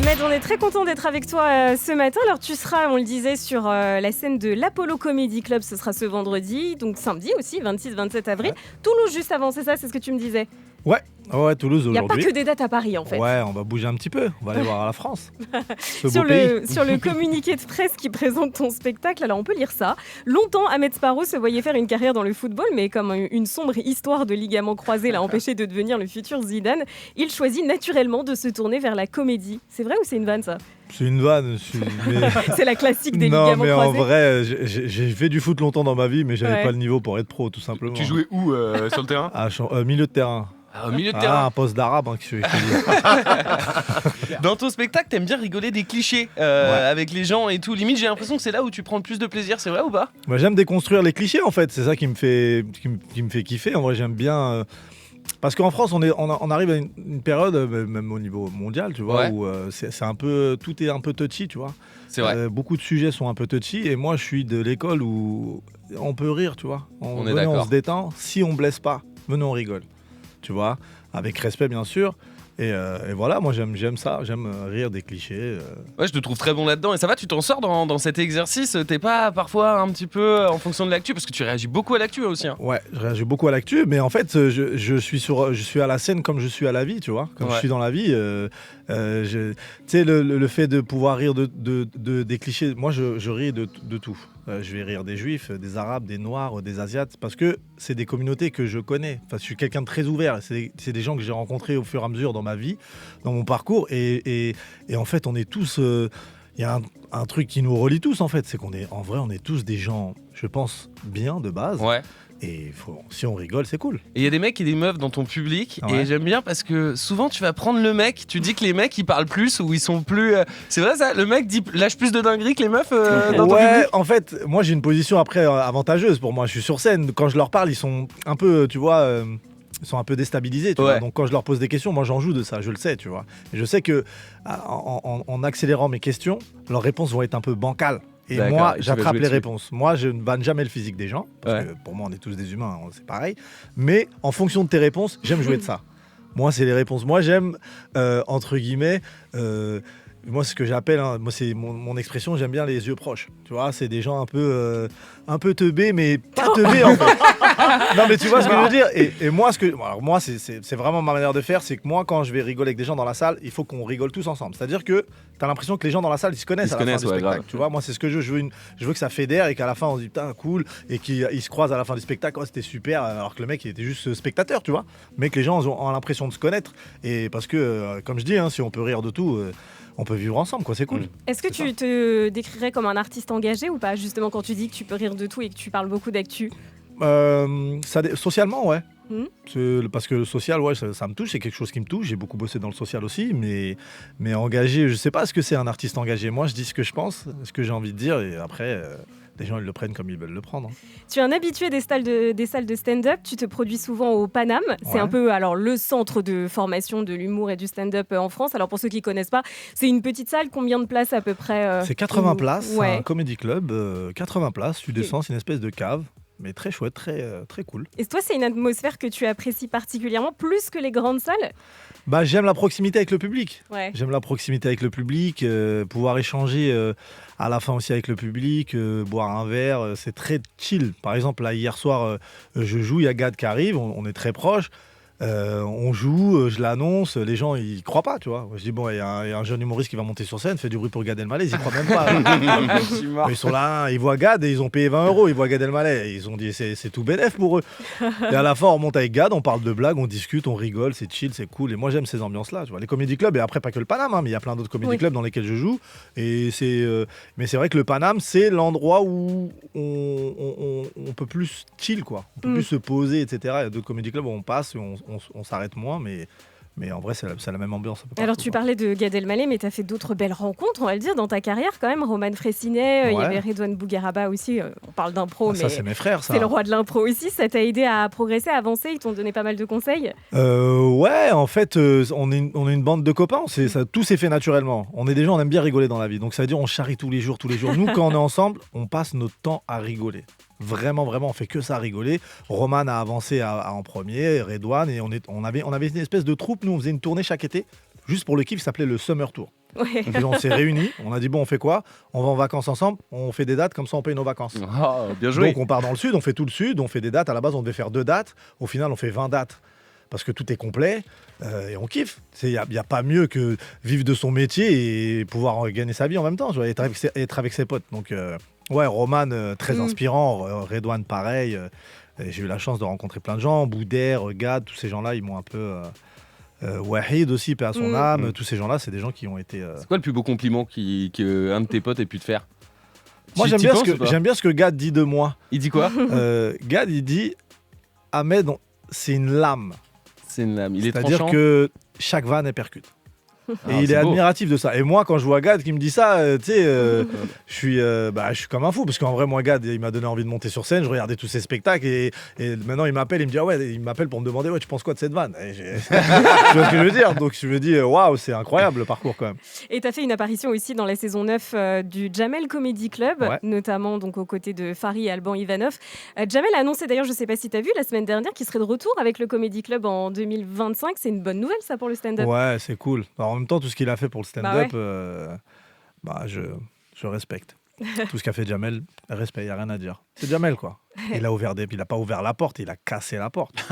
Ahmed, on est très content d'être avec toi ce matin. Alors tu seras, on le disait, sur la scène de l'Apollo Comedy Club, ce sera ce vendredi, donc samedi aussi, 26-27 avril. Ouais. Toulouse juste avant, c'est ça, c'est ce que tu me disais? Ouais, Toulouse aujourd'hui. Il n'y a pas que des dates à Paris en fait. Ouais, on va bouger un petit peu, on va aller voir la France. Sur le communiqué de presse qui présente ton spectacle, alors on peut lire ça. Longtemps, Ahmed Sparrow se voyait faire une carrière dans le football, mais comme une sombre histoire de ligaments croisés l'a empêché de devenir le futur Zidane, il choisit naturellement de se tourner vers la comédie. C'est vrai ou c'est une vanne ça? C'est une vanne. Mais... c'est la classique des ligaments croisés. Non, mais en vrai, j'ai fait du foot longtemps dans ma vie, mais j'avais pas le niveau pour être pro, tout simplement. Tu jouais où sur le terrain? Milieu de terrain. Au milieu de terrain. Un poste d'arabe que je fais. Dans ton spectacle, t'aimes bien rigoler des clichés avec les gens et tout. Limite, j'ai l'impression que c'est là où tu prends le plus de plaisir. C'est vrai ou pas? Moi, j'aime déconstruire les clichés en fait. C'est ça qui me fait kiffer. En vrai, j'aime bien. Parce qu'en France, on arrive à une période, même au niveau mondial, tu vois, où c'est un peu, tout est un peu touchy, tu vois. C'est vrai. Beaucoup de sujets sont un peu touchy, et moi, je suis de l'école où on peut rire, tu vois. On est d'accord. On se détend. Si on blesse pas, venez, on rigole, tu vois, avec respect bien sûr. Et voilà, moi j'aime ça, j'aime rire des clichés. Ouais, je te trouve très bon là-dedans. Et ça va, tu t'en sors dans cet exercice? T'es pas parfois un petit peu en fonction de l'actu? Parce que tu réagis beaucoup à l'actu aussi. Hein. Ouais, je réagis beaucoup à l'actu, mais en fait, je suis à la scène comme je suis à la vie, tu vois. Comme je suis dans la vie, tu sais, le fait de pouvoir rire des clichés, moi je ris de tout. Je vais rire des juifs, des arabes, des noirs, des asiates, parce que c'est des communautés que je connais. Enfin, je suis quelqu'un de très ouvert. C'est des gens que j'ai rencontrés au fur et à mesure dans ma vie, dans mon parcours. Et en fait, on est tous... Il y a un truc qui nous relie tous, en fait. C'est qu'on est, en vrai, on est tous des gens, je pense, bien de base. Ouais. Et si on rigole, c'est cool. Et il y a des mecs et des meufs dans ton public. Ouais. Et j'aime bien parce que souvent, tu vas prendre le mec. Tu dis que les mecs, ils parlent plus ou ils sont plus... C'est vrai ça? Le mec lâche plus de dingueries que les meufs dans ton public? En fait, moi, j'ai une position après avantageuse pour moi. Je suis sur scène. Quand je leur parle, ils sont un peu, tu vois... Ils sont un peu déstabilisés, tu vois. Donc quand je leur pose des questions, moi j'en joue de ça, je le sais, tu vois. Et je sais que en accélérant mes questions, leurs réponses vont être un peu bancales. Et moi, j'attrape les réponses. Moi, je ne banne jamais le physique des gens, parce que pour moi, on est tous des humains, c'est pareil. Mais en fonction de tes réponses, j'aime jouer de ça. Moi, c'est les réponses. Moi, j'aime, entre guillemets... moi, ce que j'appelle, moi c'est mon expression, j'aime bien les yeux proches. Tu vois, c'est des gens un peu teubés, mais pas teubés en fait. Non, mais tu vois ce que je veux dire. Et moi, moi, c'est vraiment ma manière de faire, c'est que moi, quand je vais rigoler avec des gens dans la salle, il faut qu'on rigole tous ensemble. C'est-à-dire que t'as l'impression que les gens dans la salle, ils se connaissent à la fin du spectacle. Grave. Tu vois, moi, c'est ce que je veux. Je veux que ça fédère et qu'à la fin, on se dit putain, cool, et qu'ils se croisent à la fin du spectacle. Oh, c'était super, alors que le mec, il était juste spectateur, tu vois. Mais que les gens ont l'impression de se connaître. Et parce que, comme je dis, si on peut rire de tout. On peut vivre ensemble, quoi, c'est cool. Est-ce que tu te décrirais comme un artiste engagé ou pas, justement, quand tu dis que tu peux rire de tout et que tu parles beaucoup d'actu? Socialement, ouais. Parce que le social, ouais, ça me touche, c'est quelque chose qui me touche. J'ai beaucoup bossé dans le social aussi, mais engagé, je sais pas ce que c'est un artiste engagé. Moi, je dis ce que je pense, ce que j'ai envie de dire, et après... les gens, ils le prennent comme ils veulent le prendre. Tu es un habitué des salles de stand-up. Tu te produis souvent au Paname. C'est un peu le centre de formation de l'humour et du stand-up en France. Alors, pour ceux qui ne connaissent pas, c'est une petite salle. Combien de places à peu près? C'est 80 places, un comedy club. 80 places, tu descends, c'est une espèce de cave. Mais très chouette, très cool. Et toi, c'est une atmosphère que tu apprécies particulièrement, plus que les grandes salles? J'aime la proximité avec le public. Ouais. J'aime la proximité avec le public, pouvoir échanger à la fin aussi avec le public, boire un verre, c'est très chill. Par exemple, là, hier soir, je joue, il y a Gad qui arrive, on est très proches. On joue, je l'annonce, les gens ils croient pas, tu vois. Je dis bon, il y a un jeune humoriste qui va monter sur scène, fait du bruit pour Gad Elmaleh, ils y croient même pas. Ils sont là, ils voient Gad et ils ont payé 20 €, ils voient Gad Elmaleh, et ils ont dit c'est tout bénef pour eux. Et à la fin on monte avec Gad, on parle de blagues, on discute, on rigole, c'est chill, c'est cool. Et moi j'aime ces ambiances-là, tu vois. Les comédie clubs, et après pas que le Paname, mais il y a plein d'autres comédie clubs dans lesquels je joue. Et mais c'est vrai que le Paname c'est l'endroit où on peut plus chill, quoi. On peut plus se poser, etc. Il y a d'autres comédie clubs où on passe, on s'arrête moins, mais en vrai, c'est la même ambiance. Alors, tu parlais de Gad Elmaleh, mais tu as fait d'autres belles rencontres, on va le dire, dans ta carrière quand même. Roman Frécinet, il y avait Redouane Bougueraba aussi. On parle d'impro, mais ça, c'est mes frères, ça. C'est le roi de l'impro aussi. Ça t'a aidé à progresser, à avancer? Ils t'ont donné pas mal de conseils? Ouais, en fait, on est une bande de copains. Tout s'est fait naturellement. On est des gens, on aime bien rigoler dans la vie. Donc, ça veut dire on charrie tous les jours. Nous, quand on est ensemble, on passe notre temps à rigoler. Vraiment, on fait que ça, rigoler. Roman a avancé en premier, Redouane, et on avait une espèce de troupe. Nous, on faisait une tournée chaque été, juste pour le kiff, ça s'appelait le Summer Tour. Ouais. Donc on s'est réunis, on a dit bon on fait quoi? On va en vacances ensemble, on fait des dates, comme ça on paye nos vacances. Oh, bien joué. Donc on part dans le sud, on fait tout le sud, on fait des dates. À la base on devait faire 2 dates, au final on fait 20 dates. Parce que tout est complet et on kiffe. Il n'y a pas mieux que vivre de son métier et pouvoir gagner sa vie en même temps, tu vois, être avec ses potes. Donc ouais, Roman, très inspirant, Redouane pareil. J'ai eu la chance de rencontrer plein de gens, Boudère, Gad, tous ces gens-là, ils m'ont un peu... Wahid aussi, paix à son âme, tous ces gens-là, c'est des gens qui ont été... C'est quoi le plus beau compliment qu'un de tes potes ait pu te faire? Moi j'aime bien ce que Gad dit de moi. Il dit quoi? Gad, il dit, Ahmed, c'est une lame. C'est une lame. Il est C'est-à-dire tranchant. que chaque vanne est percute. Et il est beau. admiratif de ça. Et moi, quand je vois Gad qui me dit ça, tu sais, je suis comme un fou. Parce qu'en vrai, moi, Gad, il m'a donné envie de monter sur scène. Je regardais tous ses spectacles. Et maintenant, il m'appelle. Il me dit, il m'appelle pour me demander, tu penses quoi de cette vanne? Tu vois ce que je veux dire? Donc, je me dis, waouh, c'est incroyable le parcours quand même. Et tu as fait une apparition aussi dans la saison 9 du Jamel Comedy Club, notamment donc, aux côtés de Fari et Alban Ivanov. Jamel a annoncé d'ailleurs, je ne sais pas si tu as vu, la semaine dernière, qu'il serait de retour avec le Comedy Club en 2025. C'est une bonne nouvelle, ça, pour le stand-up. Ouais, c'est cool. Alors, en même temps, tout ce qu'il a fait pour le stand-up, je respecte. Tout ce qu'a fait Jamel, respect, il n'y a rien à dire. C'est Jamel, quoi. Il n'a pas ouvert la porte, il a cassé la porte.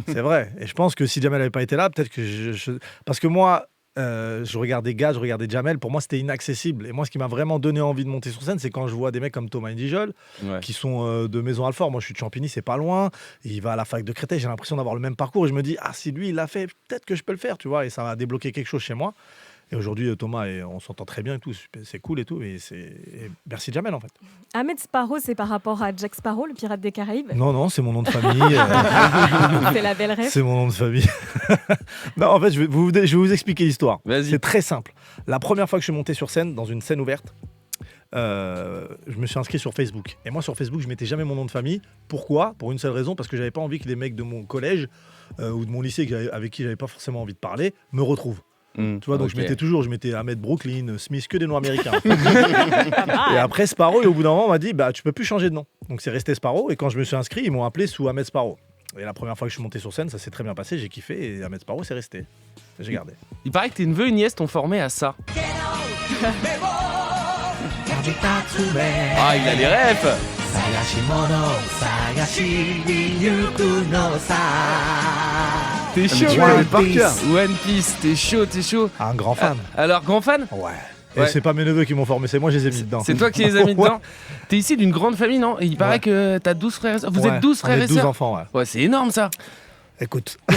C'est vrai. Et je pense que si Jamel n'avait pas été là, peut-être que parce que moi, je regardais Gad, je regardais Jamel, pour moi c'était inaccessible. Et moi, ce qui m'a vraiment donné envie de monter sur scène, c'est quand je vois des mecs comme Thomas Indigel, qui sont de Maison-Alfort. Moi, je suis de Champigny, c'est pas loin. Il va à la fac de Créteil, j'ai l'impression d'avoir le même parcours. Et je me dis, si lui, il l'a fait, peut-être que je peux le faire, tu vois. Et ça m'a débloqué quelque chose chez moi. Et aujourd'hui, Thomas, on s'entend très bien et tout, c'est cool et tout. Et merci Jamel, en fait. Ahmed Sparrow, c'est par rapport à Jack Sparrow, le pirate des Caraïbes? Non, c'est mon nom de famille. C'est la belle rêve. C'est mon nom de famille. Non, en fait, je vais vous expliquer l'histoire. Vas-y. C'est très simple. La première fois que je suis monté sur scène, dans une scène ouverte, je me suis inscrit sur Facebook. Et moi, sur Facebook, je mettais jamais mon nom de famille. Pourquoi? Pour une seule raison, parce que j'avais pas envie que les mecs de mon collège ou de mon lycée avec qui j'avais pas forcément envie de parler me retrouvent. Tu vois, donc je mettais Ahmed Brooklyn, Smith, que des noms américains. Et après Sparrow, et au bout d'un moment, on m'a dit, tu peux plus changer de nom. Donc c'est resté Sparrow, et quand je me suis inscrit, ils m'ont appelé sous Ahmed Sparrow. Et la première fois que je suis monté sur scène, ça s'est très bien passé, j'ai kiffé, et Ahmed Sparrow, c'est resté. J'ai gardé. Il paraît que tes neveux et nièces t'ont formé à ça. Ah, il a les refs. T'es chaud, One Piece, t'es chaud. Un grand fan. Alors, grand fan? Ouais. Et c'est pas mes neveux qui m'ont formé, c'est moi qui les ai mis dedans. C'est toi qui les as mis dedans. T'es issu d'une grande famille, non? Et il paraît que t'as 12 frères et sœurs. Vous êtes 12 frères et sœurs? 12 enfants, ouais. Ouais, c'est énorme ça. Écoute, tu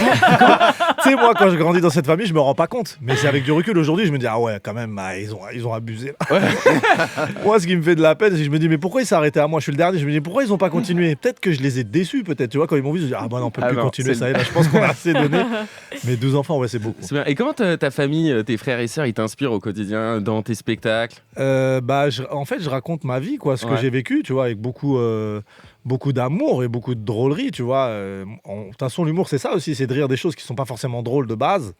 sais, moi, quand je grandis dans cette famille, je me rends pas compte. Mais c'est avec du recul aujourd'hui, je me dis, quand même, ils ont abusé. Moi, ce qui me fait de la peine, c'est que je me dis, mais pourquoi ils s'arrêtaient à moi? Je suis le dernier. Je me dis, pourquoi ils ont pas continué? Peut-être que je les ai déçus, peut-être. Tu vois, quand ils m'ont vu, je me dis, on peut plus continuer, ça y est, là, je pense qu'on a assez donné. Mais 12 enfants, c'est beaucoup. C'est bien. Et comment ta famille, tes frères et sœurs, ils t'inspirent au quotidien dans tes spectacles? En fait, je raconte ma vie, quoi, ce que j'ai vécu, tu vois, avec beaucoup d'amour et beaucoup de drôlerie, tu vois. De toute façon, l'humour, c'est ça aussi, c'est de rire des choses qui sont pas forcément drôles de base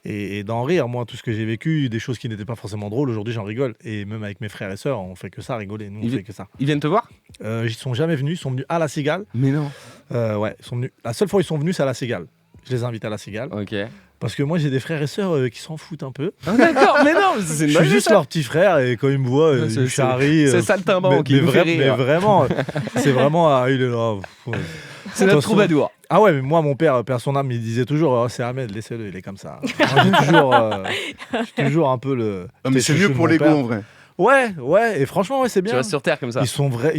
et d'en rire. Moi, tout ce que j'ai vécu, des choses qui n'étaient pas forcément drôles, aujourd'hui, j'en rigole. Et même avec mes frères et sœurs, on fait que ça, rigoler. Nous, on fait que ça. Ils viennent te voir? Ils sont jamais venus. Ils sont venus à La Cigale. Mais non. Ouais, ils sont venus. La seule fois où ils sont venus, c'est à La Cigale. Je les invite à La Cigale. Ok. Parce que moi, j'ai des frères et sœurs qui s'en foutent un peu. Ah, d'accord, mais non, c'est je suis juste leur petit frère et quand ils me voient, ils me charrient. C'est ça le timbre qui me fait rire. Mais vraiment, c'est vraiment... il est là. C'est notre troubadour. Ah ouais, mais moi, mon père, son âme, il disait toujours, c'est Ahmed, laissez-le, il est comme ça. Moi, j'ai toujours un peu le... Non, mais c'est mieux pour l'ego, en vrai. Ouais, et franchement, c'est bien. Tu restes sur terre comme ça. Ils sont vrais.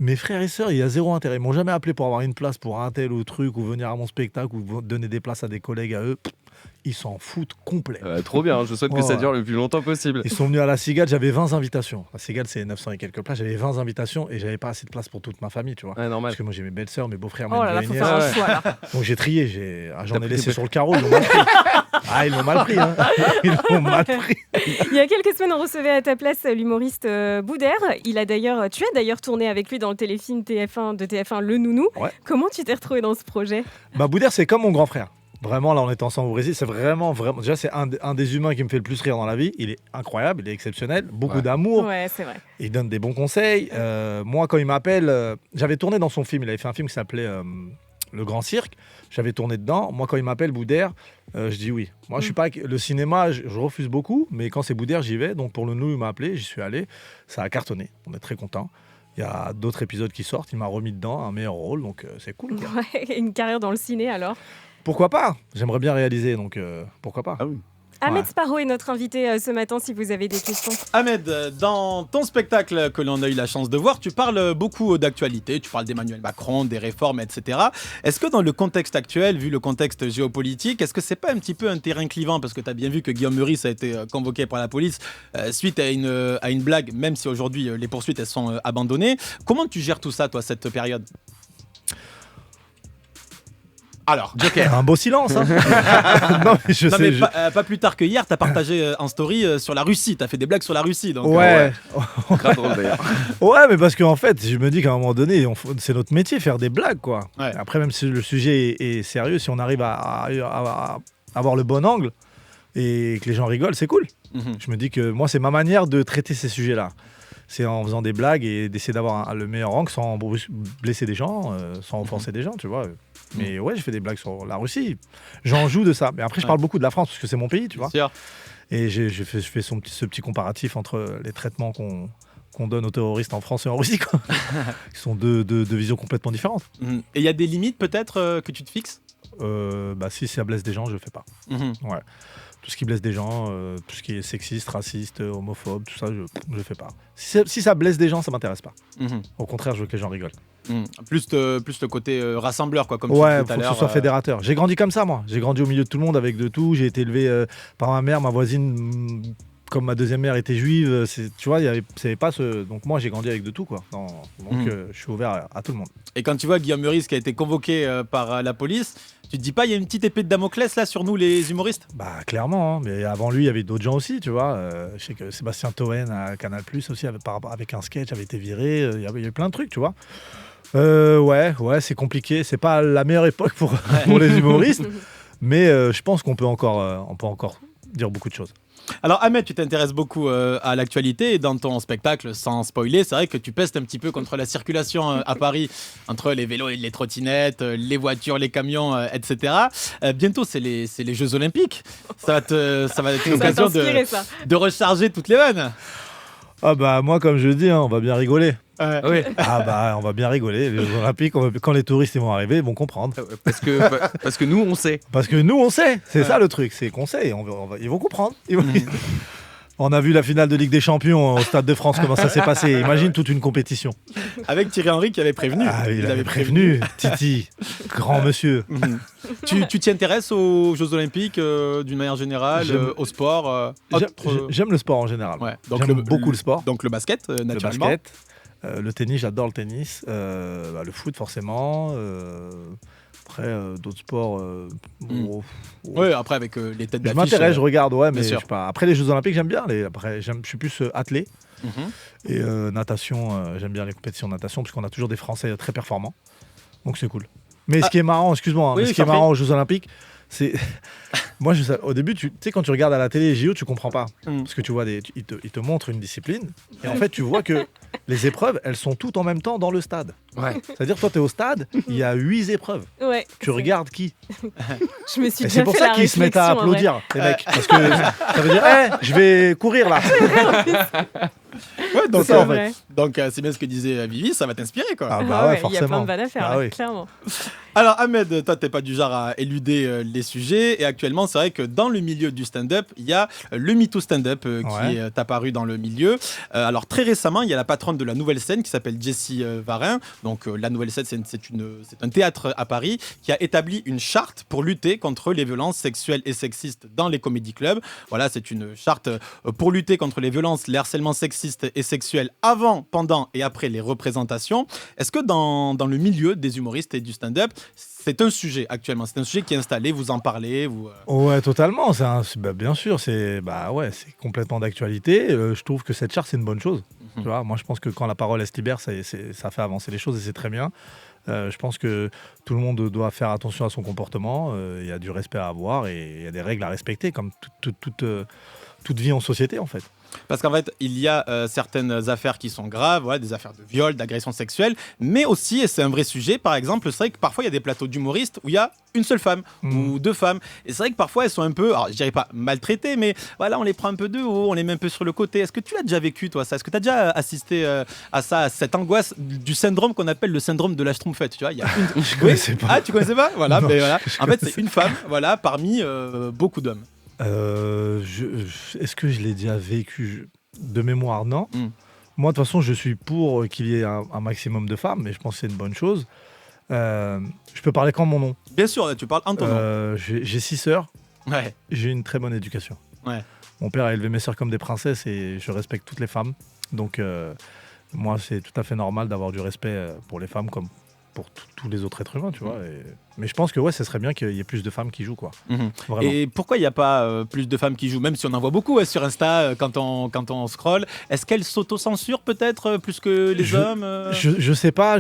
Mes frères et sœurs, il y a zéro intérêt. Ils m'ont jamais appelé pour avoir une place pour un tel ou truc, ou venir à mon spectacle, ou donner des places à des collègues à eux. Ils s'en foutent complet. Trop bien, je souhaite que ça dure le plus longtemps possible. Ils sont venus à La Cigale, j'avais 20 invitations. La Cigale, c'est 900 et quelques places. J'avais 20 invitations et j'avais pas assez de place pour toute ma famille, tu vois. Ouais, normal. Parce que moi, j'ai mes belles-sœurs, mes beaux-frères, Oh là là, faut faire un choix là. Donc j'ai trié, j'en ai laissé sur le carreau, ils l'ont mal pris. Ils l'ont mal pris, hein. Ils l'ont mal pris. Il y a quelques semaines, on recevait à ta place l'humoriste Boudère. Tu as d'ailleurs tourné avec lui dans le téléfilm de TF1 Le Nounou. Ouais. Comment tu t'es retrouvé dans ce projet? Boudère, c'est comme mon grand frère. Vraiment, là, on était ensemble au Brésil. C'est vraiment. Déjà, c'est un des humains qui me fait le plus rire dans la vie. Il est incroyable, il est exceptionnel, beaucoup d'amour. Ouais, c'est vrai. Il donne des bons conseils. Moi, quand il m'appelle, j'avais tourné dans son film. Il avait fait un film qui s'appelait le Grand Cirque. J'avais tourné dedans. Moi, quand il m'appelle Boudère, je dis oui. Moi, je suis pas le cinéma, je refuse beaucoup, mais quand c'est Boudère, j'y vais. Donc pour le Nou, il m'a appelé, j'y suis allé. Ça a cartonné. On est très contents. Il y a d'autres épisodes qui sortent. Il m'a remis dedans un meilleur rôle, donc c'est cool. Quoi. Ouais, une carrière dans le ciné alors. Pourquoi pas? J'aimerais bien réaliser, donc pourquoi pas? Ah oui. Ahmed Sparrow est notre invité ce matin si vous avez des questions. Ahmed, dans ton spectacle que l'on a eu la chance de voir, tu parles beaucoup d'actualité, tu parles d'Emmanuel Macron, des réformes, etc. Est-ce que dans le contexte actuel, vu le contexte géopolitique, est-ce que c'est pas un petit peu un terrain clivant? Parce que tu as bien vu que Guillaume Meurice a été convoqué par la police suite à une blague, même si aujourd'hui les poursuites elles sont abandonnées. Comment tu gères tout ça, toi, cette période? Alors, Joker. Un beau silence. Hein. Non, mais pas plus tard que hier, tu as partagé en story sur la Russie. Tu as fait des blagues sur la Russie. Donc, ouais. Très drôle d'ailleurs. Ouais, mais parce qu'en fait, je me dis qu'à un moment donné, c'est notre métier, faire des blagues, quoi. Ouais. Après, même si le sujet est sérieux, si on arrive à avoir le bon angle et que les gens rigolent, c'est cool. Mhm. Je me dis que moi, c'est ma manière de traiter ces sujets-là. C'est en faisant des blagues et d'essayer d'avoir le meilleur angle sans blesser des gens, sans offenser des gens, tu vois. Mais ouais, j'ai fait des blagues sur la Russie. J'en joue de ça. Mais après, je parle beaucoup de la France parce que c'est mon pays, tu vois. Sûr. Et je fais ce petit comparatif entre les traitements qu'on donne aux terroristes en France et en Russie, quoi. Qui sont deux visions complètement différentes. Mhm. Et il y a des limites peut-être que tu te fixes? Si ça blesse des gens, je le fais pas. Mhm. Ouais. Tout ce qui blesse des gens, tout ce qui est sexiste, raciste, homophobe, tout ça, je le fais pas. Si ça blesse des gens, ça m'intéresse pas. Mhm. Au contraire, je veux que les gens rigolent. Mhm. Plus le côté rassembleur, quoi, comme tu Ouais, disais faut tout à que l'heure. ce soit fédérateur. J'ai grandi comme ça, moi. J'ai grandi au milieu de tout le monde, avec de tout. J'ai été élevé par ma mère, ma voisine. Comme ma deuxième mère était juive, tu vois, c'est pas donc moi j'ai grandi avec de tout, quoi. Donc je suis ouvert à tout le monde. Et quand tu vois Guillaume Meurice qui a été convoqué par la police, tu te dis pas il y a une petite épée de Damoclès là sur nous les humoristes? Bah clairement, hein. Mais avant lui il y avait d'autres gens aussi, tu vois. Je sais que Sébastien Toen à Canal+ aussi avec un sketch avait été viré. Il y avait plein de trucs, tu vois. Ouais, c'est compliqué. C'est pas la meilleure époque pour les humoristes, mais je pense qu'on peut encore dire beaucoup de choses. Alors Ahmed, tu t'intéresses beaucoup à l'actualité et dans ton spectacle, sans spoiler, c'est vrai que tu pestes un petit peu contre la circulation à Paris, entre les vélos et les trottinettes, les voitures, les camions, etc. Bientôt, c'est les Jeux Olympiques. Ça va être une occasion de recharger toutes les vannes. Ah bah moi, comme je dis, hein, on va bien rigoler. Oui. Ah bah on va bien rigoler. Les Jeux Olympiques, quand les touristes ils vont arriver, ils vont comprendre. Parce que nous, on sait. Parce que nous, on sait. C'est ça le truc, c'est qu'on sait. Ils vont comprendre. On a vu la finale de Ligue des Champions au Stade de France, comment ça s'est passé. Imagine toute une compétition. Avec Thierry Henry qui avait prévenu. Ah, il avait prévenu. Titi, grand monsieur. Tu t'y intéresses aux Jeux Olympiques d'une manière génère, au sport J'aime le sport en général. Ouais. J'aime beaucoup le sport. Donc le basket, naturellement. Le basket. Le tennis, j'adore le tennis. Le foot, forcément. Après, d'autres sports. Oui, après, avec les têtes d'affiche. Je m'intéresse, je regarde, ouais, mais je sûr. sais pas. Après, les Jeux Olympiques, j'aime bien. Après, je suis plus athlète. Et natation, j'aime bien les compétitions de natation, parce qu'on a toujours des Français très performants. Donc, c'est cool. Mais ce qui est marrant, excuse-moi, hein, mais ce qui est marrant aux Jeux Olympiques, c'est. Moi, au début, tu sais, quand tu regardes à la télé les JO, tu comprends pas. Parce que tu vois, ils te montrent une discipline. Et en fait, tu vois que les épreuves, elles sont toutes en même temps dans le stade. Ouais. C'est-à-dire, toi, tu es au stade, il y a 8 épreuves. Ouais, tu regardes qui? Je me suis Et déjà c'est pour fait ça la qu'ils se mettent à réflexion, en vrai. applaudir, les mecs. Parce que ça veut dire, je vais courir là. Ouais, donc, C'est vrai. donc c'est bien ce que disait Vivi, ça va t'inspirer, quoi. Ah bah Ah ouais, ouais, il y a plein forcément. de vannes à faire, Ah là, oui. clairement. Alors Ahmed, toi t'es pas du genre à éluder les sujets et actuellement c'est vrai que dans le milieu du stand-up, il y a le MeToo stand-up qui est apparu dans le milieu. Alors très récemment, il y a la patronne de la Nouvelle Scène qui s'appelle Jessie Varin. Donc la Nouvelle Scène, c'est un théâtre à Paris qui a établi une charte pour lutter contre les violences sexuelles et sexistes dans les comédie clubs. Voilà, c'est une charte pour lutter contre les violences, les harcèlements sexistes et sexuels avant, pendant et après les représentations. Est-ce que dans le milieu des humoristes et du stand-up, c'est un sujet actuellement, c'est un sujet qui est installé, vous en parlez Ouais, totalement. Bien sûr, c'est complètement d'actualité. Je trouve que cette charte, c'est une bonne chose. Tu vois, moi, je pense que quand la parole se libère, ça fait avancer les choses et c'est très bien. Je pense que tout le monde doit faire attention à son comportement. Il y a du respect à avoir et il y a des règles à respecter, comme toute vie en société en fait. Parce qu'en fait, il y a certaines affaires qui sont graves, voilà, des affaires de viol, d'agression sexuelle, mais aussi, et c'est un vrai sujet, par exemple, c'est vrai que parfois il y a des plateaux d'humoristes où il y a une seule femme ou deux femmes. Et c'est vrai que parfois elles sont un peu, alors je dirais pas maltraitées, mais voilà, on les prend un peu de haut, on les met un peu sur le côté. Est-ce que tu l'as déjà vécu, toi, ça? Est-ce que tu as déjà assisté à ça, à cette angoisse du syndrome qu'on appelle le syndrome de la Schtroumpfette, tu vois? Il y a une... Je connaissais pas. Ah, tu connaissais pas? Voilà, Non, mais voilà. En fait, c'est connaissais une femme, voilà, parmi beaucoup d'hommes. Est-ce que je l'ai déjà vécu? De mémoire, non. Moi, de toute façon, je suis pour qu'il y ait un maximum de femmes, mais je pense que c'est une bonne chose. Je peux parler qu'en mon nom. Bien sûr, tu parles en ton nom. J'ai 6 sœurs. Ouais. J'ai une très bonne éducation. Ouais. Mon père a élevé mes sœurs comme des princesses et je respecte toutes les femmes. Donc, moi, c'est tout à fait normal d'avoir du respect pour les femmes comme pour tous les autres êtres humains, tu vois. Mais je pense que ce serait bien qu'il y ait plus de femmes qui jouent, quoi. Vraiment. Et pourquoi il n'y a pas plus de femmes qui jouent, même si on en voit beaucoup sur Insta quand on scrolle? Est-ce qu'elles s'autocensurent peut-être plus que les hommes je sais pas.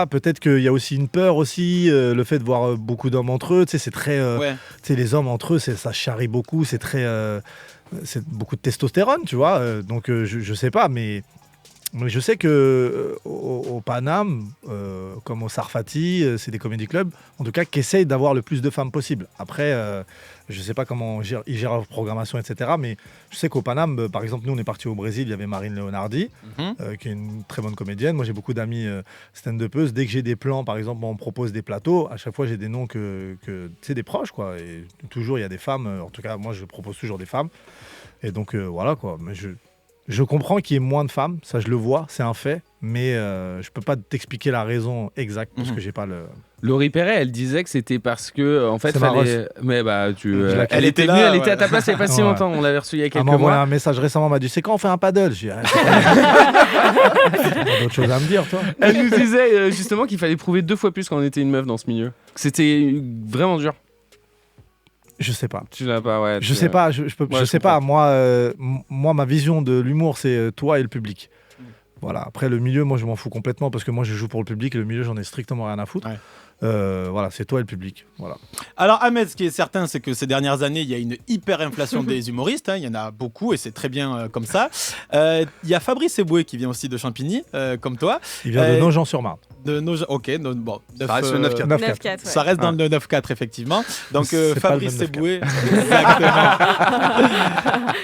Peut-être qu'il y a aussi une peur aussi, le fait de voir beaucoup d'hommes entre eux. Tu sais, c'est très, tu sais, les hommes entre eux, ça charrie beaucoup. C'est très, c'est beaucoup de testostérone, tu vois. Donc je sais pas, mais je sais que au Paname, comme au Sarfati, c'est des comédie clubs, en tout cas, qui essayent d'avoir le plus de femmes possible. Après, je sais pas comment ils gèrent leur programmation, etc. Mais je sais qu'au Paname, par exemple, nous, on est partis au Brésil, il y avait Marine Leonardi, qui est une très bonne comédienne. Moi, j'ai beaucoup d'amis stand-upeuses. Dès que j'ai des plans, par exemple, on me propose des plateaux. À chaque fois, j'ai des noms que tu sais, des proches, quoi. Et toujours, il y a des femmes. En tout cas, moi, je propose toujours des femmes. Et donc, voilà, quoi. Mais je comprends qu'il y ait moins de femmes, ça je le vois, c'est un fait, mais je peux pas t'expliquer la raison exacte parce que j'ai pas le... Laurie Perret, elle disait que c'était parce que en fait, mais elle était venue, elle était à ta place il y a pas si longtemps, on l'avait reçue il y a quelques mois. Elle m'a envoyé un message récemment, elle m'a dit c'est quand on fait un paddle? J'ai dit t'as d'autres choses à me dire, toi. Elle nous disait justement qu'il fallait prouver 2 fois plus quand on était une meuf dans ce milieu. C'était vraiment dur. Je sais pas. Tu l'as pas, ouais. Je sais pas. Je sais pas. Moi, ma vision de l'humour, c'est toi et le public. Voilà. Après, le milieu, moi, je m'en fous complètement parce que moi, je joue pour le public et le milieu, j'en ai strictement rien à foutre. Ouais. Voilà, c'est toi et le public. Voilà. Alors Ahmed, ce qui est certain, c'est que ces dernières années, il y a une hyper-inflation des humoristes. Il y en a beaucoup et c'est très bien comme ça. Il y a Fabrice Eboué qui vient aussi de Champigny, comme toi. Il vient de Nogent-sur-Marne. Ok, bon, ça reste le 9-4. Ça reste dans le 9-4, effectivement. Donc Fabrice Eboué. Exactement.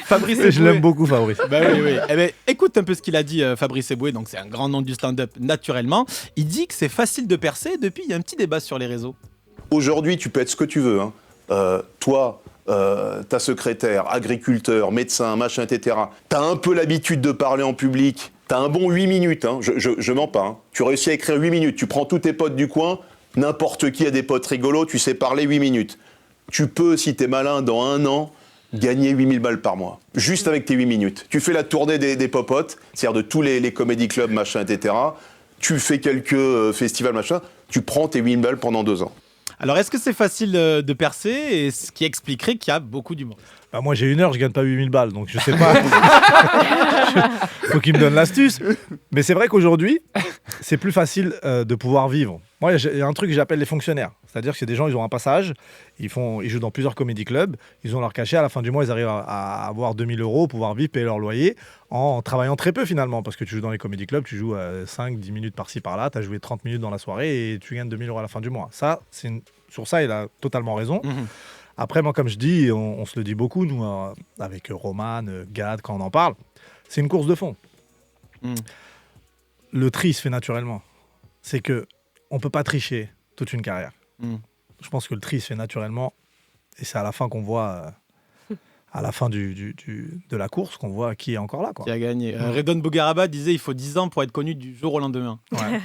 Fabrice Eboué. Je l'aime beaucoup, Fabrice. Oui. Eh ben, écoute un peu ce qu'il a dit, Fabrice Eboué. Donc, c'est un grand nom du stand-up naturellement. Il dit que c'est facile de percer. Depuis, il y a un petit débat sur les réseaux. Aujourd'hui, tu peux être ce que tu veux. Toi, ta secrétaire, agriculteur, médecin, machin, etc. T'as un peu l'habitude de parler en public. T'as un bon 8 minutes, je mens pas. Tu réussis à écrire 8 minutes. Tu prends tous tes potes du coin, n'importe qui a des potes rigolos, tu sais parler 8 minutes. Tu peux, si t'es malin, dans 1 an, gagner 8000 balles par mois. Juste avec tes 8 minutes. Tu fais la tournée des popotes, c'est-à-dire de tous les comédie clubs, machin, etc. Tu fais quelques festivals, machin. Tu prends tes 8000 balles pendant 2 ans. Alors, est-ce que c'est facile de percer, et ce qui expliquerait qu'il y a beaucoup d'humour? Bah moi j'ai 1 heure, je gagne pas 8000 balles, donc je sais pas. Faut qu'il me donne l'astuce. Mais c'est vrai qu'aujourd'hui, c'est plus facile de pouvoir vivre. Moi, il y a un truc que j'appelle les fonctionnaires. C'est-à-dire que c'est des gens, ils ont un passage, ils jouent dans plusieurs comédie clubs, ils ont leur cachet, à la fin du mois, ils arrivent à avoir 2000 €, pouvoir vivre, payer leur loyer, en travaillant très peu finalement. Parce que tu joues dans les comédie clubs, tu joues 5-10 minutes par-ci par-là, tu as joué 30 minutes dans la soirée et tu gagnes 2000 € à la fin du mois. Sur ça, il a totalement raison. Après, moi, comme je dis, on se le dit beaucoup, nous, avec Roman, Gad, quand on en parle, c'est une course de fond. Le tri se fait naturellement. C'est que on peut pas tricher toute une carrière. Je pense que le tri se fait naturellement, et c'est à la fin qu'on voit, à la fin de la course, qu'on voit qui est encore là, quoi. Qui a gagné. Redon Bougaraba disait il faut 10 ans pour être connu du jour au lendemain. Ouais.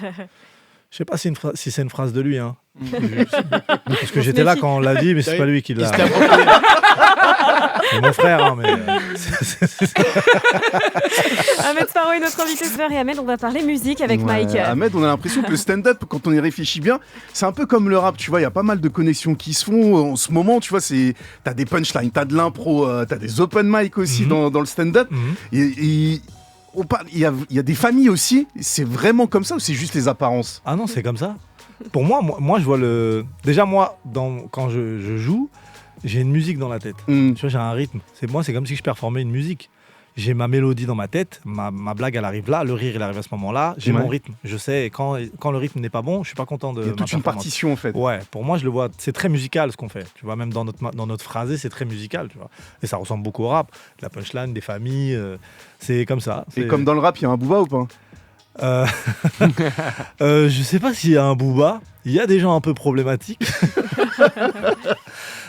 Je sais pas si c'est une phrase de lui, hein. Parce que j'étais là quand on l'a dit, mais c'est pas lui qui l'a. C'est mon frère, hein, mais. Ahmed Sparrow est notre invité ce soir, et Ahmed, on va parler musique avec Mike. Ahmed, on a l'impression que le stand-up, quand on y réfléchit bien, c'est un peu comme le rap, tu vois, il y a pas mal de connexions qui se font. En ce moment, tu vois, t'as des punchlines, t'as de l'impro, t'as des open mic aussi dans le stand-up. Et il y a des familles aussi, c'est vraiment comme ça ou c'est juste les apparences? Ah non, c'est comme ça. Pour moi, je vois le... Déjà, moi, quand je joue, j'ai une musique dans la tête. Tu vois, j'ai un rythme. C'est comme si je performais une musique. J'ai ma mélodie dans ma tête, ma blague elle arrive là, le rire il arrive à ce moment-là, j'ai mon rythme. Je sais, quand le rythme n'est pas bon, je suis pas content de ma performance. Il y a toute une partition en fait. Ouais, pour moi je le vois, c'est très musical ce qu'on fait. Tu vois, même dans notre phrasé, c'est très musical, tu vois. Et ça ressemble beaucoup au rap, la punchline, des familles, c'est comme ça. Et comme dans le rap, il y a un Booba ou pas? Je sais pas s'il y a un Booba, il y a des gens un peu problématiques.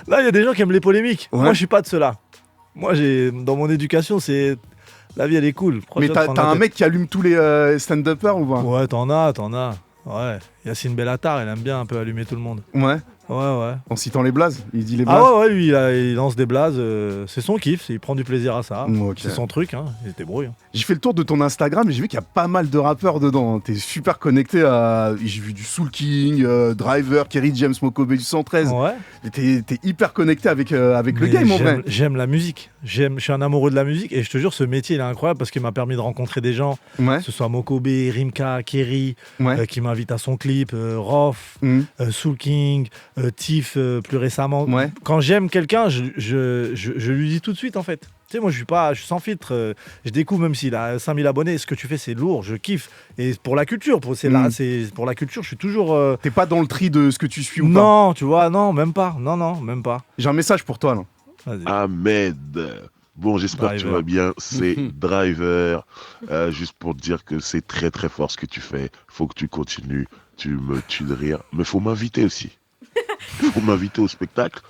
Là, il y a des gens qui aiment les polémiques. Ouais. Moi, je suis pas de ceux-là. Moi, dans mon éducation, c'est la vie, elle est cool. Mais t'as un mec qui allume tous les stand-uppers ou pas? Ouais, t'en as. Ouais. Yacine Bellatar, il aime bien un peu allumer tout le monde. Ouais. Ouais. En citant les blazes, il dit les blazes. Ah ouais, lui, il lance des blazes. C'est son kiff, il prend du plaisir à ça. Okay. C'est son truc, il se débrouille. J'ai fait le tour de ton Instagram et j'ai vu qu'il y a pas mal de rappeurs dedans. T'es super connecté à. J'ai vu du Soul King, Driver, Kerry James, Mokobe du 113. Ouais. T'es hyper connecté avec le game en vrai. J'aime la musique. Je suis un amoureux de la musique et je te jure, ce métier il est incroyable parce qu'il m'a permis de rencontrer des gens. Ouais. Que ce soit Mokobe, Rimka, Kerry, qui m'invite à son clip, Rof, Soul King, Tiff. Plus récemment, quand j'aime quelqu'un, je lui dis tout de suite en fait. Tu sais, moi je suis sans filtre, je découvre même s'il a 5000 abonnés, ce que tu fais c'est lourd, je kiffe. Et pour la culture, pour la culture, je suis toujours... T'es pas dans le tri de ce que tu suis ou pas? Non, tu vois, non, même pas. Non, même pas. J'ai un message pour toi là. Ahmed, bon j'espère que tu vas bien, c'est Driver. Juste pour te dire que c'est très très fort ce que tu fais, faut que tu continues, tu me tues de rire, mais faut m'inviter aussi. Faut m'inviter au spectacle.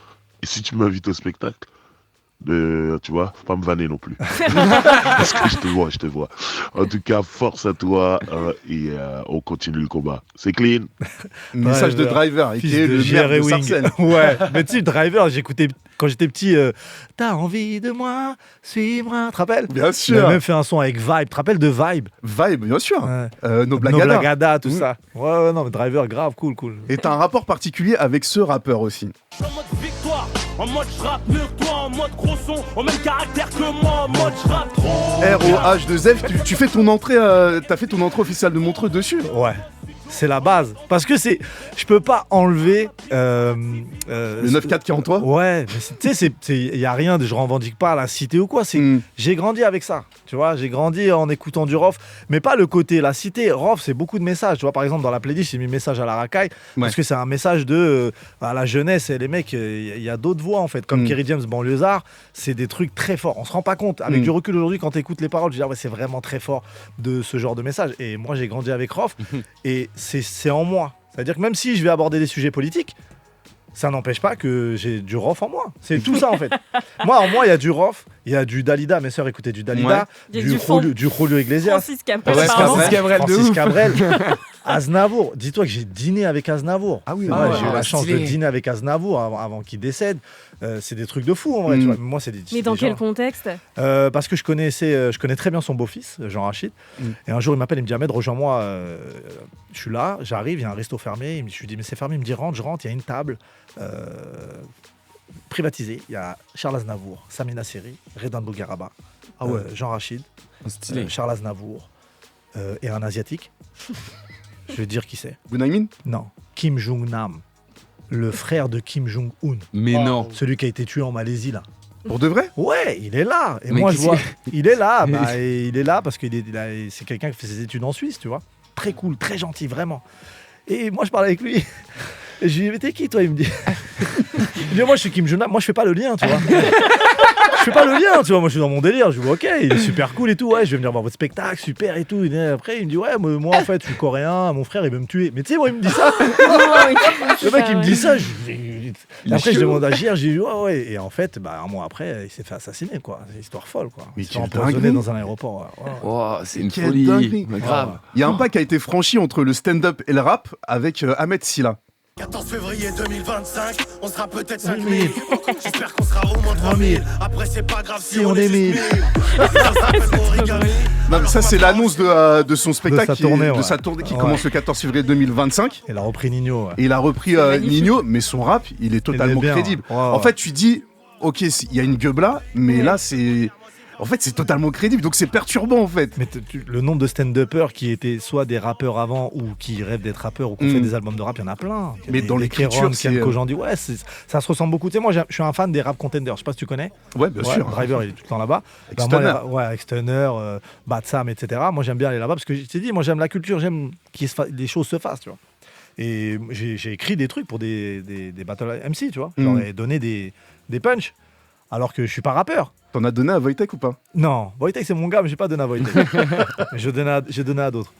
Et si tu m'invites au spectacle, tu vois, faut pas me vanner non plus. Parce que je te vois. En tout cas, force à toi et on continue le combat. C'est clean. Message de Driver, qui est le maire de Sarcelles. Ouais, mais tu sais, Driver, j'écoutais quand j'étais petit. T'as envie de moi, suis-moi, tu te rappelles? Bien sûr. Il a même fait un son avec Vibe. Tu te rappelles de Vibe? Vibe, bien sûr. Ouais. Noblagada, tout ça. Ouais, non, mais Driver, grave, cool. Et t'as un rapport particulier avec ce rappeur aussi. En mode victoire, en mode je rappe mieux que toi, en mode gros son, au même caractère que moi, en mode je rappe trop. ROH2F, tu fais ton entrée, t'as fait ton entrée officielle de Montreux dessus. Ouais. C'est la base. Parce que je peux pas enlever... le 9-4 qui est en toi. Ouais, mais tu sais, il y a rien, je revendique pas la cité ou quoi. J'ai grandi avec ça, tu vois. J'ai grandi en écoutant du Rof, mais pas le côté, la cité. Rof, c'est beaucoup de messages. Tu vois, par exemple, dans la playlist, j'ai mis message à la racaille, parce que c'est un message de à la jeunesse et les mecs, il y a d'autres voix, en fait. Comme Kerry James, banlieusard, c'est des trucs très forts. On se rend pas compte. Avec du recul aujourd'hui, quand tu écoutes les paroles, je dis, ouais, c'est vraiment très fort de ce genre de message. Et moi, j'ai grandi avec Rof, et c'est en moi. C'est-à-dire que même si je vais aborder des sujets politiques, ça n'empêche pas que j'ai du Rof en moi. C'est tout ça en fait. Moi, en moi, il y a du Rof, il y a du Dalida, mes sœurs écoutaient du Dalida, du Julio Iglesias, Francis Cabrel, Aznavour. Dis-toi que j'ai dîné avec Aznavour. Ah oui, j'ai eu la chance de dîner avec Aznavour avant qu'il décède. C'est des trucs de fou en vrai. Tu vois. Moi, mais dans quel contexte? Parce que je connais très bien son beau-fils, Jean Rachid. Et un jour, il m'appelle, il me dit Ahmed, rejoins-moi. Je suis là, j'arrive, il y a un resto fermé. Je lui dis mais c'est fermé. Il me dit rentre, je rentre. Il y a une table privatisée. Il y a Charles Aznavour, Samina Seri, Redan Bougueraba, Jean Rachid, Charles Aznavour et un asiatique. Je vais dire qui c'est. Bunaimin? Non, Kim Jong-nam. Le frère de Kim Jong-un. Mais non. Celui qui a été tué en Malaisie, là. Pour de vrai? Ouais, il est là. Et mais moi, je vois. Il est là. Il est là parce que c'est quelqu'un qui fait ses études en Suisse, tu vois. Très cool, très gentil, vraiment. Et moi, je parle avec lui. Et je lui dis, mais t'es qui, toi? Il me dit. Il dit, moi, je suis Kim Jong-un. Moi, je fais pas le lien, tu vois. Je fais pas le lien, tu vois. Moi, je suis dans mon délire. Je dis, ok, il est super cool et tout. Ouais, je vais venir voir votre spectacle, super et tout. Et après, il me dit, ouais, moi, en fait, je suis coréen. Mon frère, il veut me tuer. Mais tu sais, moi, il me dit ça. Le mec, il me dit ça. Après, je demande à JR, j'ai dit, ouais. Et en fait, un mois après, il s'est fait assassiner, quoi. C'est une histoire folle, quoi. Mais il s'est empoisonné dans un aéroport. Oh, c'est une folie. Grave. Il y a un pas qui a été franchi entre le stand-up et le rap avec Ahmed Silla. 14 février 2025, on sera peut-être 5000. J'espère qu'on sera au moins 3000. Après, c'est pas grave si on est 1000. Ça, c'est l'annonce de son spectacle, de sa tournée qui commence le 14 février 2025. Il a repris Nino. Et il a repris Nino, mais son rap, il est totalement crédible. En fait, tu dis, ok, il y a une gueule là, mais là, c'est. En fait, c'est totalement crédible, donc c'est perturbant en fait. Mais le nombre de stand-uppers qui étaient soit des rappeurs avant ou qui rêvent d'être rappeurs ou qui ont fait des albums de rap, il y en a plein. Mais dans l'écriture, c'est qu'aujourd'hui, ça se ressemble beaucoup. Tu sais, moi, je suis un fan des rap contenders. Je sais pas si tu connais. Ouais, bien sûr. Driver, il est tout le temps là-bas. Avec Stunner, Bad Sam, etc. Moi, j'aime bien aller là-bas parce que je t'ai dit, moi, j'aime la culture, j'aime que les choses se fassent, tu vois. Et j'ai écrit des trucs pour des battle MC, tu vois. J'en ai donné des punchs, alors que je suis pas rappeur. T'en as donné à Wojtek ou pas? Non, Wojtek c'est mon gars, mais j'ai pas donné à Wojtek. J'ai donné à d'autres.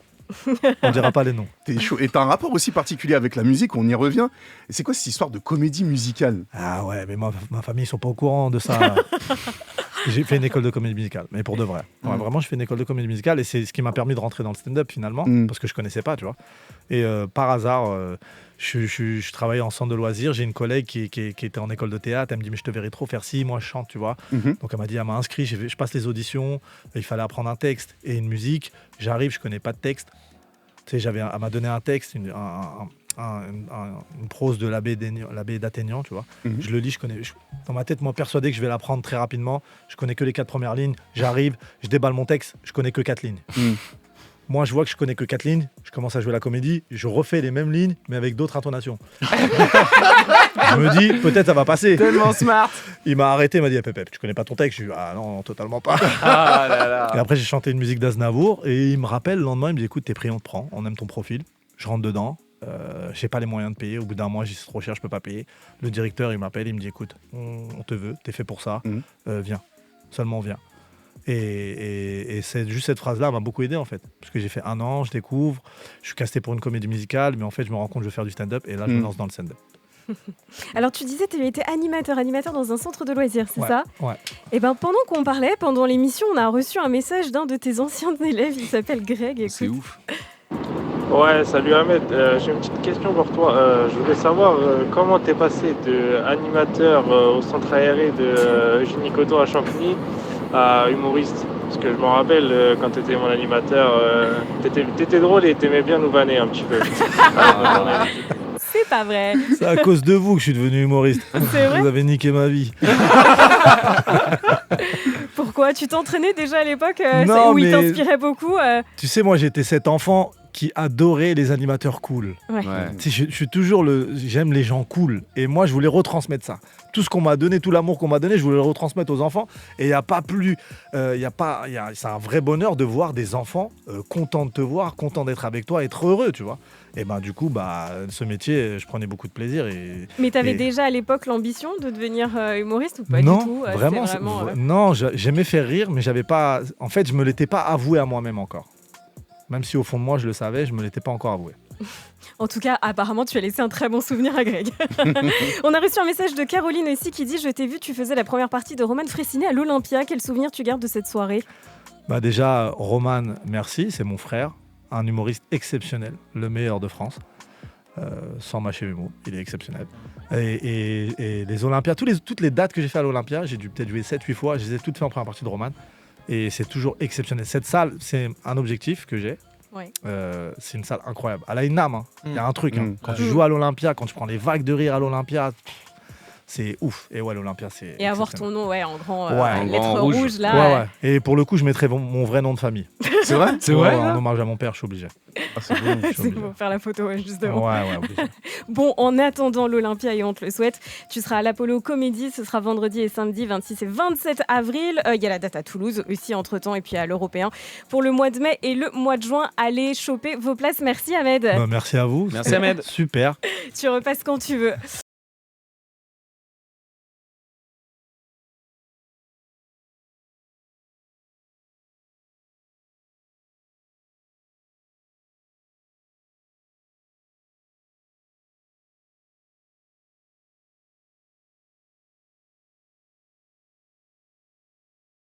On dira pas les noms. T'es chaud. Et t'as un rapport aussi particulier avec la musique, on y revient. Et c'est quoi cette histoire de comédie musicale? Ah ouais, mais ma famille, ils sont pas au courant de ça. J'ai fait une école de comédie musicale, mais pour de vrai. Ouais, vraiment, j'ai fait une école de comédie musicale et c'est ce qui m'a permis de rentrer dans le stand-up finalement, parce que je connaissais pas, tu vois. Et par hasard, je travaillais en centre de loisirs. J'ai une collègue qui était en école de théâtre. Elle me dit, mais je te verrais trop faire ci, moi je chante, tu vois. Donc elle m'a inscrit, je passe les auditions. Il fallait apprendre un texte et une musique. J'arrive, je connais pas de texte. Tu sais, elle m'a donné un texte, une prose de l'abbé d'Athénian, tu vois. Je le lis, dans ma tête, moi, persuadé que je vais l'apprendre très rapidement. Je connais que les 4 premières lignes. J'arrive, je déballe mon texte, je connais que 4 lignes. Moi, je vois que je connais que 4 lignes. Je commence à jouer la comédie. Je refais les mêmes lignes, mais avec d'autres intonations. Je me dis, peut-être ça va passer. Tellement smart. Il m'a arrêté, il m'a dit, Pépé, tu connais pas ton texte? Je lui ai dit, ah non, totalement pas. Ah là là. Et après, j'ai chanté une musique d'Aznavour et il me rappelle le lendemain, il me dit, écoute, t'es pris, on te prend, on aime ton profil. Je rentre dedans. J'ai pas les moyens de payer. Au bout d'un mois, j'ai dit, c'est trop cher, je peux pas payer. Le directeur, il m'appelle, il me dit, écoute, on te veut, t'es fait pour ça, viens, seulement viens. Et c'est juste cette phrase-là m'a beaucoup aidé en fait, parce que j'ai fait 1 an, je découvre, je suis casté pour une comédie musicale, mais en fait je me rends compte que je veux faire du stand-up et là je me lance dans le stand-up. Alors tu disais que tu étais animateur dans un centre de loisirs, c'est ça? Ouais. Et ben pendant qu'on parlait, pendant l'émission, on a reçu un message d'un de tes anciens élèves, il s'appelle Greg. Écoute. C'est ouf. Ouais, salut Ahmed, j'ai une petite question pour toi. Je voulais savoir comment t'es passé de animateur au centre aéré de Eugénie Cotton à Champigny à humoriste. Parce que je me rappelle quand t'étais mon animateur, t'étais drôle et t'aimais bien nous vanner un petit peu. C'est pas vrai. C'est à cause de vous que je suis devenu humoriste. C'est vrai? Vous avez niqué ma vie. Pourquoi? Tu t'entraînais déjà à l'époque Non, où il mais t'inspirait beaucoup Tu sais, moi j'étais cet enfant qui adorait les animateurs cool. Ouais. Tu sais, je suis toujours j'aime les gens cool. Et moi, je voulais retransmettre ça. Tout ce qu'on m'a donné, tout l'amour qu'on m'a donné, je voulais le retransmettre aux enfants. Et il n'y a pas plus... c'est un vrai bonheur de voir des enfants contents de te voir, contents d'être avec toi, être heureux, tu vois. Et ben du coup, ce métier, je prenais beaucoup de plaisir. Mais tu avais déjà à l'époque l'ambition de devenir humoriste ou pas non, du tout? Vraiment, non, j'aimais faire rire, mais j'avais pas... En fait, je me l'étais pas avoué à moi-même encore. Même si au fond de moi, je le savais, je me l'étais pas encore avoué. En tout cas, apparemment, tu as laissé un très bon souvenir à Greg. On a reçu un message de Caroline aussi qui dit « Je t'ai vu, tu faisais la première partie de Roman Fressinet à l'Olympia. Quel souvenir tu gardes de cette soirée ?» Déjà, Roman, merci, c'est mon frère. Un humoriste exceptionnel, le meilleur de France. Sans mâcher mes mots, il est exceptionnel. Et les Olympias, toutes les dates que j'ai fait à l'Olympia, j'ai dû peut-être jouer 7-8 fois, je les ai toutes fait en première partie de Roman. Et c'est toujours exceptionnel. Cette salle, c'est un objectif que j'ai. Ouais. C'est une salle incroyable. Elle a une âme. Il y a un truc. Quand tu joues à l'Olympia, quand tu prends les vagues de rire à l'Olympia, c'est ouf. Et ouais, l'Olympia, c'est... Et avoir ton nom en grand lettres rouges, là. Ouais. Et pour le coup, je mettrais mon vrai nom de famille. C'est vrai? C'est vrai, en hommage à mon père, je suis obligé. C'est bon. C'est pour faire la photo, justement. Ouais, obligé. Bon, en attendant l'Olympia, et on te le souhaite, tu seras à l'Apollo Comédie, ce sera vendredi et samedi 26 et 27 avril. Il y a la date à Toulouse aussi entre-temps, et puis à l'Européen pour le mois de mai et le mois de juin. Allez choper vos places. Merci Ahmed. Merci à vous. Merci Ahmed. Super. Tu repasses quand tu veux.